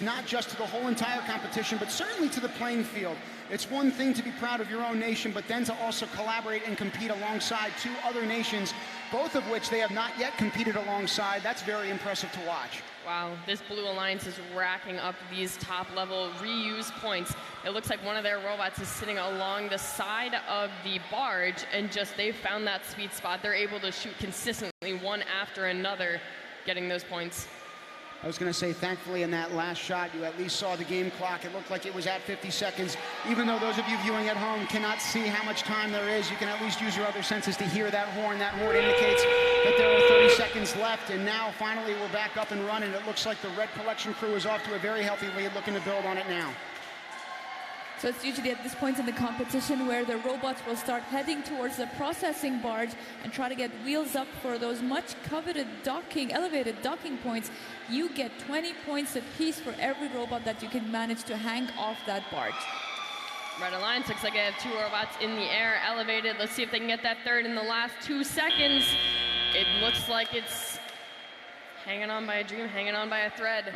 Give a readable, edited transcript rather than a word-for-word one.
not just to the whole entire competition, but certainly to the playing field. It's one thing to be proud of your own nation, but then to also collaborate and compete alongside two other nations, both of which they have not yet competed alongside. That's very impressive to watch. Wow, this Blue Alliance is racking up these top-level reuse points. It looks like one of their robots is sitting along the side of the barge, and just they've found that sweet spot. They're able to shoot consistently one after another, getting those points. I was going to say, thankfully, in that last shot, you at least saw the game clock. It looked like it was at 50 seconds. Even though those of you viewing at home cannot see how much time there is, you can at least use your other senses to hear that horn. That horn indicates that there are 30 seconds left. And now, finally, we're back up and running. It looks like the Red Collection crew is off to a very healthy lead, looking to build on it now. So it's usually at this point in the competition where the robots will start heading towards the processing barge and try to get wheels up for those much coveted elevated docking points. You get 20 points apiece for every robot that you can manage to hang off that barge. Red Alliance looks like they have two robots in the air, elevated. Let's see if they can get that third in the last 2 seconds. It looks like it's hanging on by a dream, hanging on by a thread.